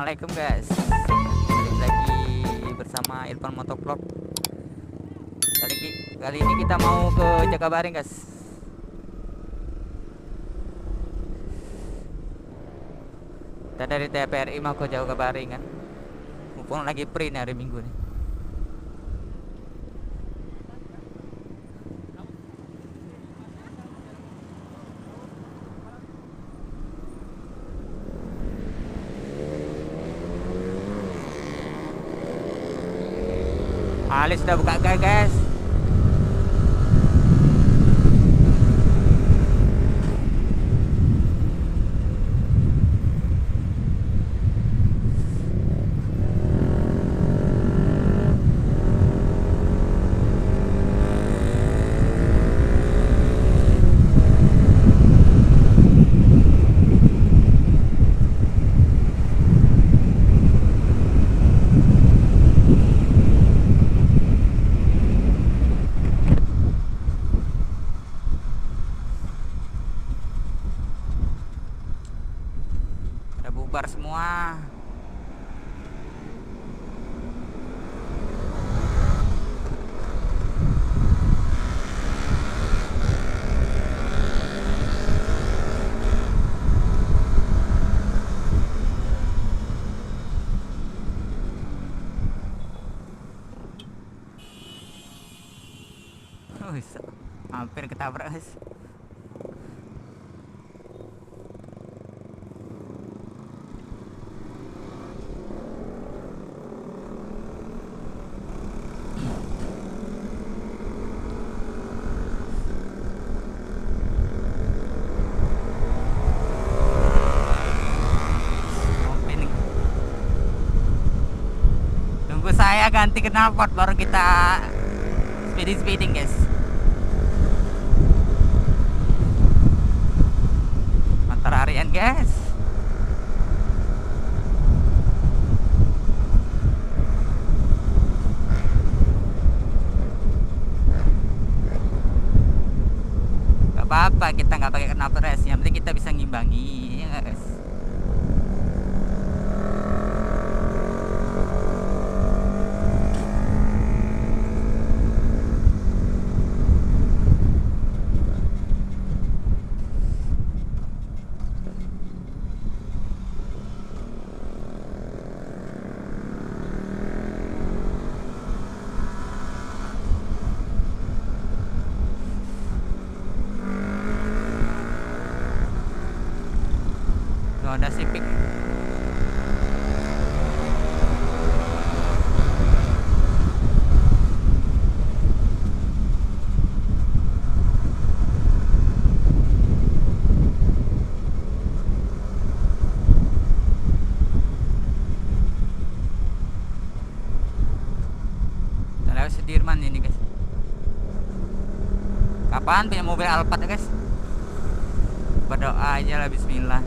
Assalamualaikum guys. Balik lagi bersama Irfan Motovlog. Kali ini kita mau ke Jakabaring guys. Kita dari TPRI mau ke Jakabaring kan. Mumpung lagi free nih hari Minggu nih. Ali sudah buka guys. Udah bubar semua. Hampir ketabrak guys. Tunggu saya ganti knalpot baru kita speeding guys. Motor harian guys. Gak apa-apa kita nggak pakai knalpot res, yang penting kita bisa ngimbangi ya nggak, guys. Honda Civic. Terlalu Sudirman ini guys. Kapan punya mobil Alphard ya guys? Berdoa aja lah, bismillah.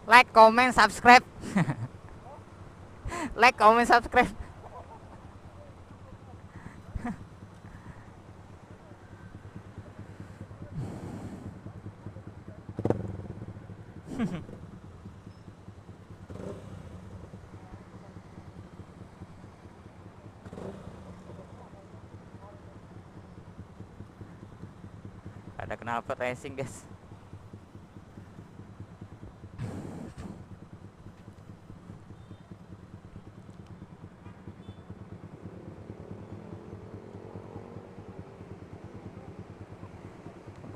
Like, comment, subscribe. Like, comment, subscribe. Ada knalpot racing guys.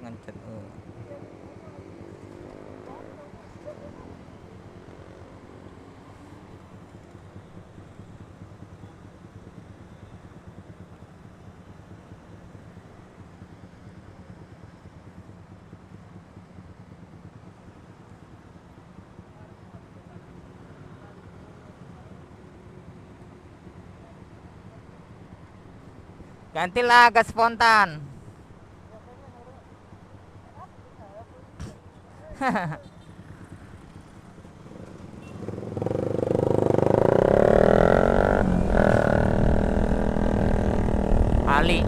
Pengencet. Gantilah gas spontan. Ali.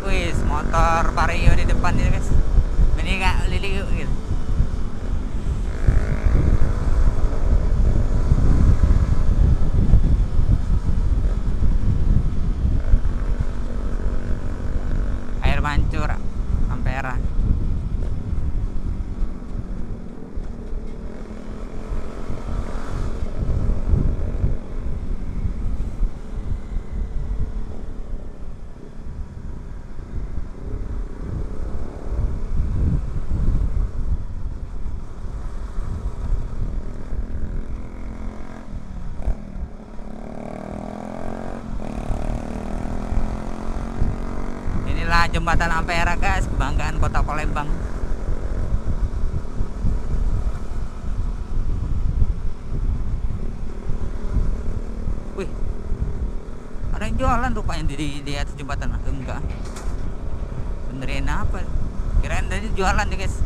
Wis, motor Vario di depan ini guys. Ini nggak lili gitu. Air mancur, Ampera. Inilah jembatan Ampera guys, kebanggaan kota Palembang. Wih, ada yang jualan rupanya di atas jembatan. Atau enggak, benerin apa? Kirain tadi jualan deh guys.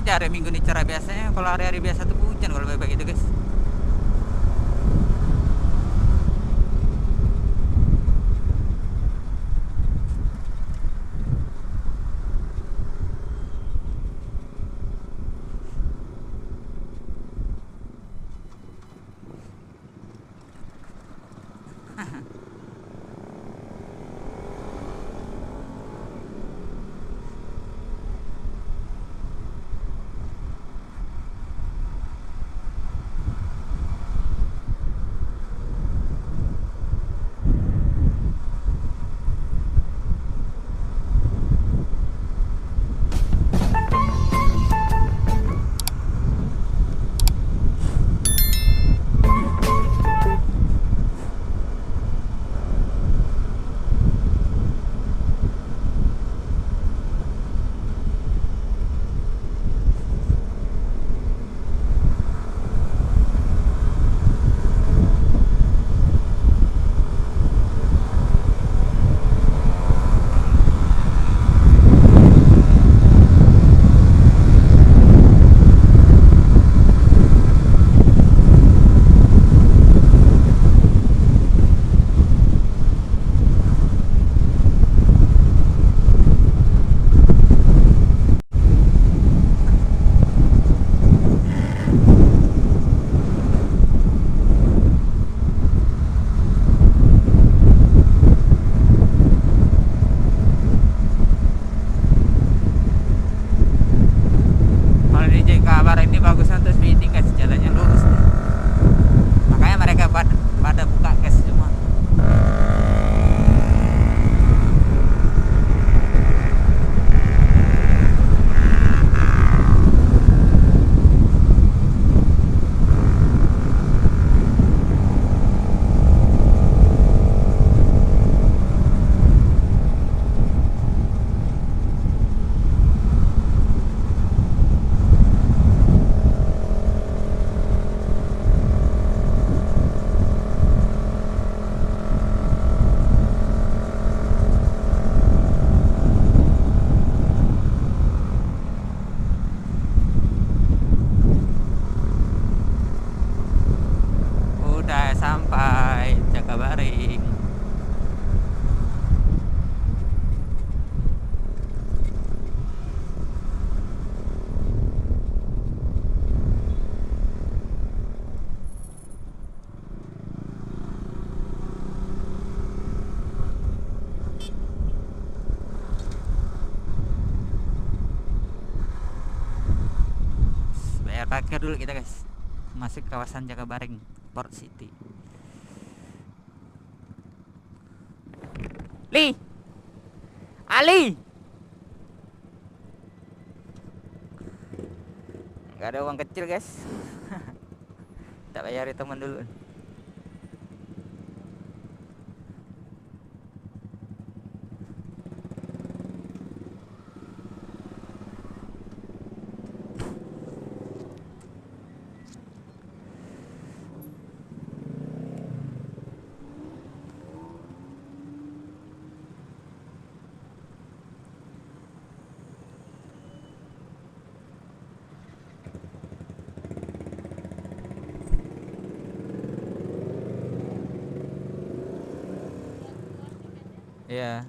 Hari Minggu ini cerah, biasanya kalau hari-hari biasa tuh hujan kalau begitu guys. bayar parkir dulu kita guys, masuk kawasan Jakabaring Port City. Ali nggak ada uang kecil guys. Tak bayari teman dulu. Iya.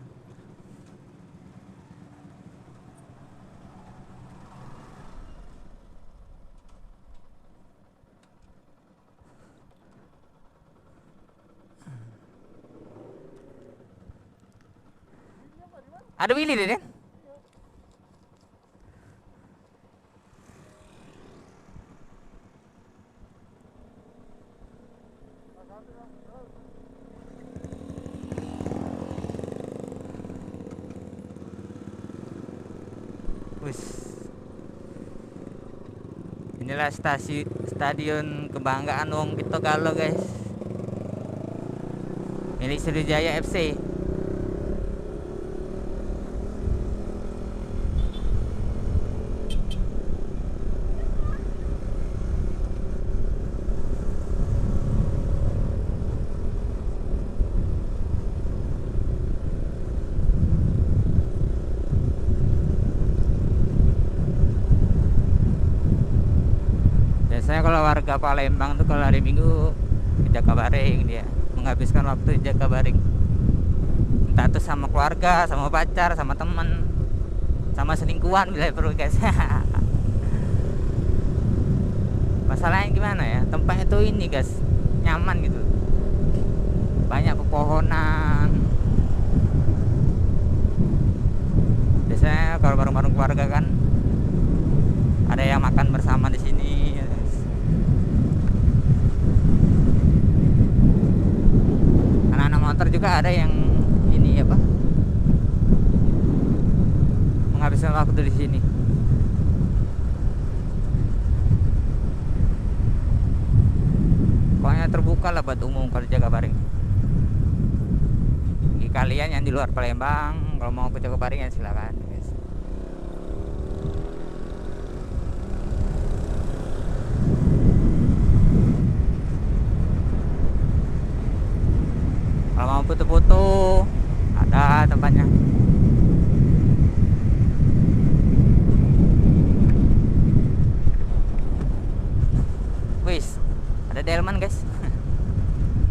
Ada Willy deh, Den. Wis. Inilah stadion kebanggaan wong kita kalau guys. Milik Sriwijaya FC. Biasanya kalau warga Palembang tuh kalau hari Minggu ke Jakabaring, dia menghabiskan waktu di Jakabaring. Entah itu sama keluarga, sama pacar, sama teman, sama selingkuhan bila perlu guys. Masalahnya gimana ya, tempatnya tuh ini guys, nyaman gitu, banyak pepohonan. Biasanya kalau bareng-bareng keluarga kan ada yang makan bersama di sini. Anak-anak motor juga ada yang ini apa, menghabiskan waktu di sini. Pokoknya terbuka lah buat umum kalau Jakabaring. Bagi kalian yang di luar Palembang, kalau mau ke Jakabaring ya silakan. Kalau mau foto-foto ada tempatnya. Wis, ada delman guys.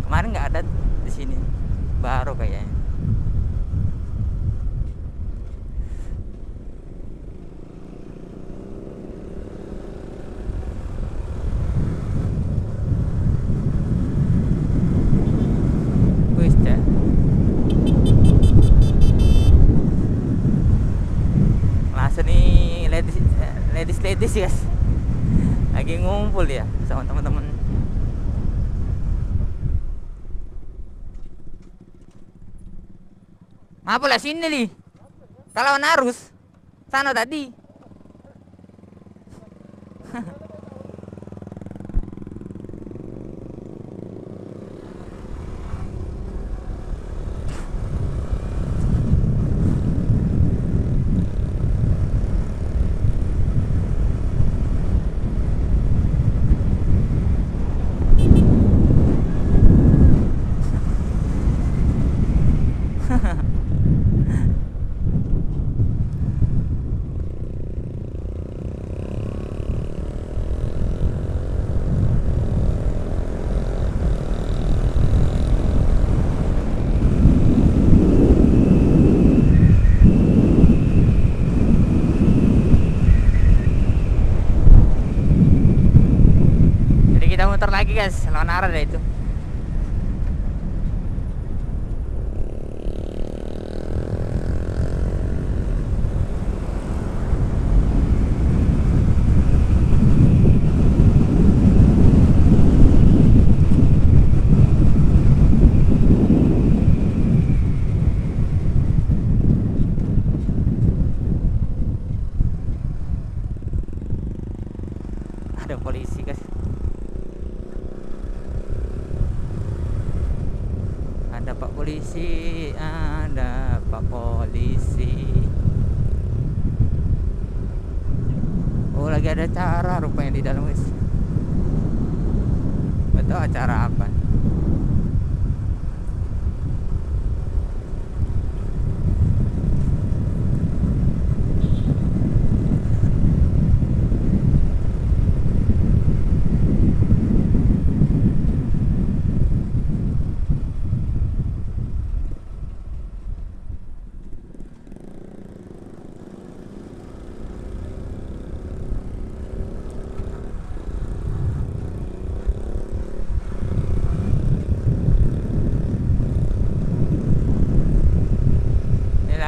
Kemarin nggak ada di sini, baru kayaknya. Ladies guys, lagi ngumpul ya sama teman-teman. Ngapa lah sini li? Kalau narus sana tadi. Lagi guys, lawan arah deh itu. ada polisi guys. Ada pak polisi, ada pak polisi. Oh lagi ada acara rupanya di dalam guys. Betul acara apa?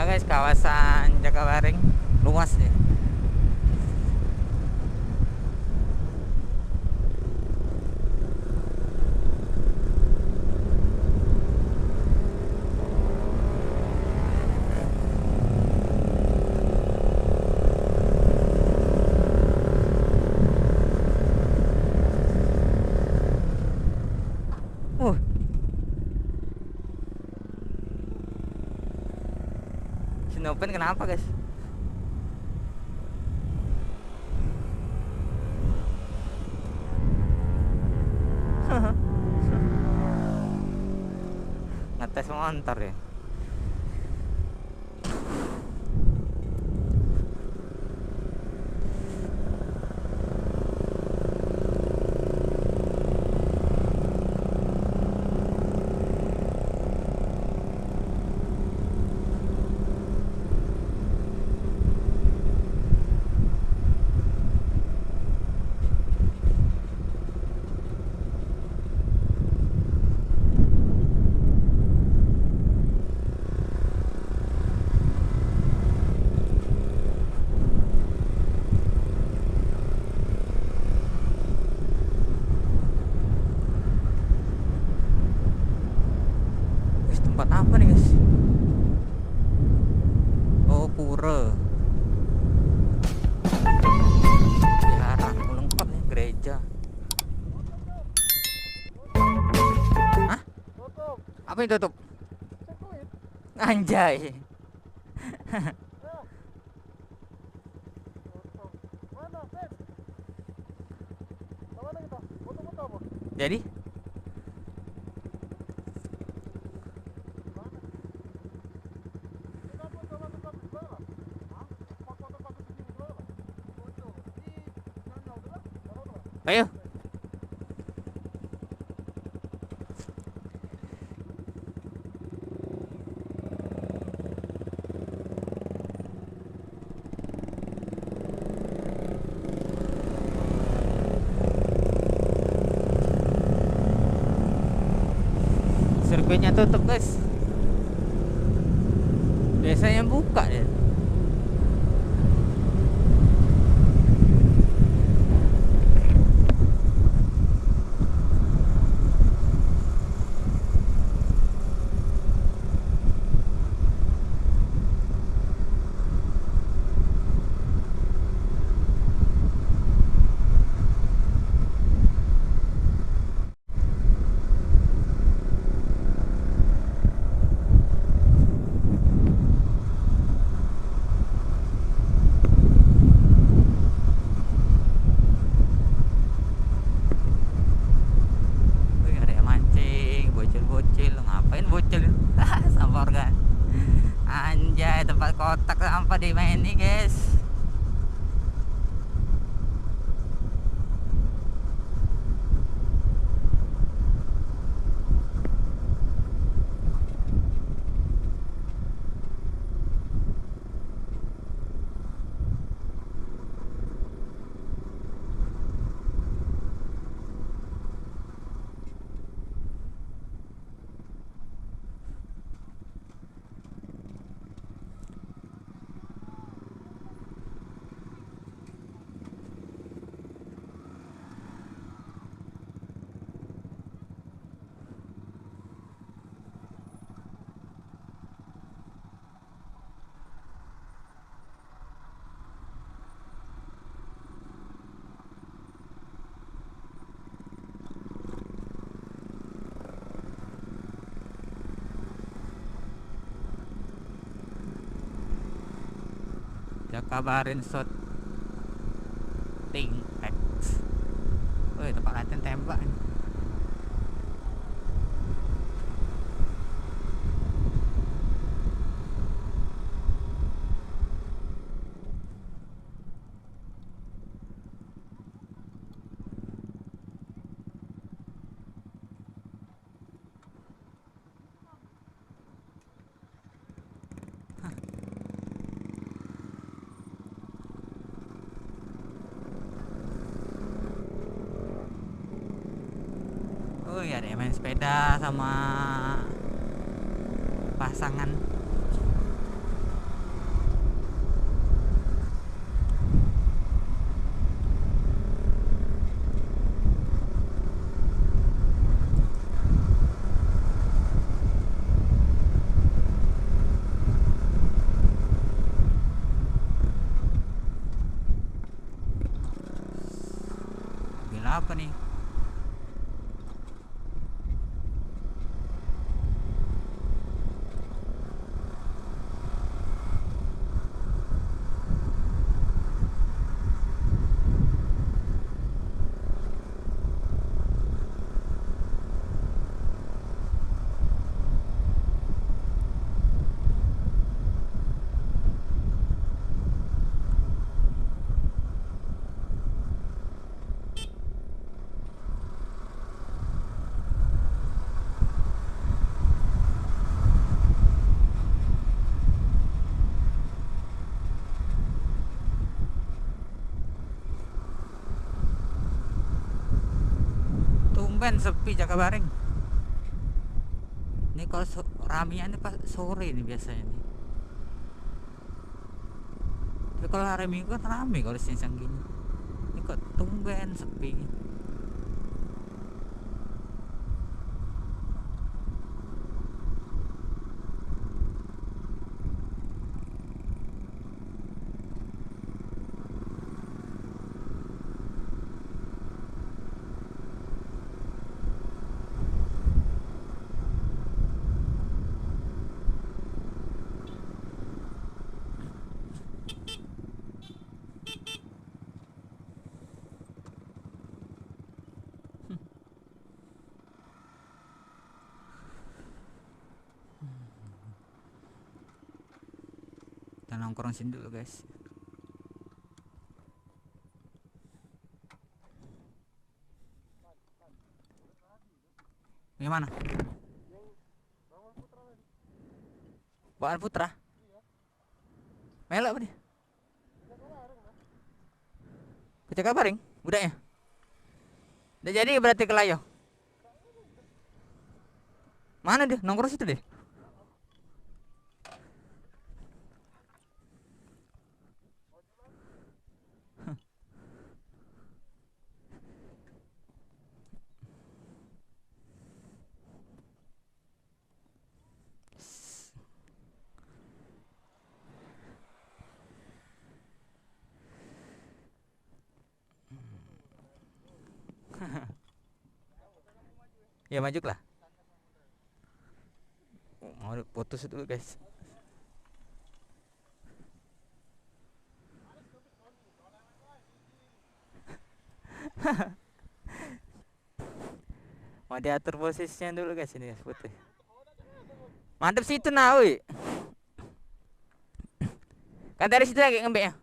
Guys, kawasan Jakabaring luas ya. Sinopen kenapa guys? Ngetes motor ya. Tempat apa nih guys? Oh pura. Jarang lengkap nih gereja. Hah? Apa yang tutup? Anjay. Jadi? Ayo. Sirkuitnya tutup guys. Biasanya buka ya. kabarin shooting X. Woi, tempat latihan tembak ini. Oh iya, ada yang main sepeda sama pasangan. Mobil apa nih? Tumben sepi Jakabaring. Ini kalau raminya ini pas sore ini biasanya nih. Tapi kalau hari Minggu kan rame kalau siang-siang gini. Ini kok tumben sepi. Kita nongkrong sini dulu guys. Gimana? Bawaan Putra? Melok apa dia? Baca kabaring? Budaknya? Udah jadi berarti ke Layo? Mana dia? Nongkrong situ deh. Ya maju lah. Mau putus dulu guys. Mau diatur posisinya dulu guys ini putih. Mantap situ nah, woi. Kan dari situ lagi ngembek ya.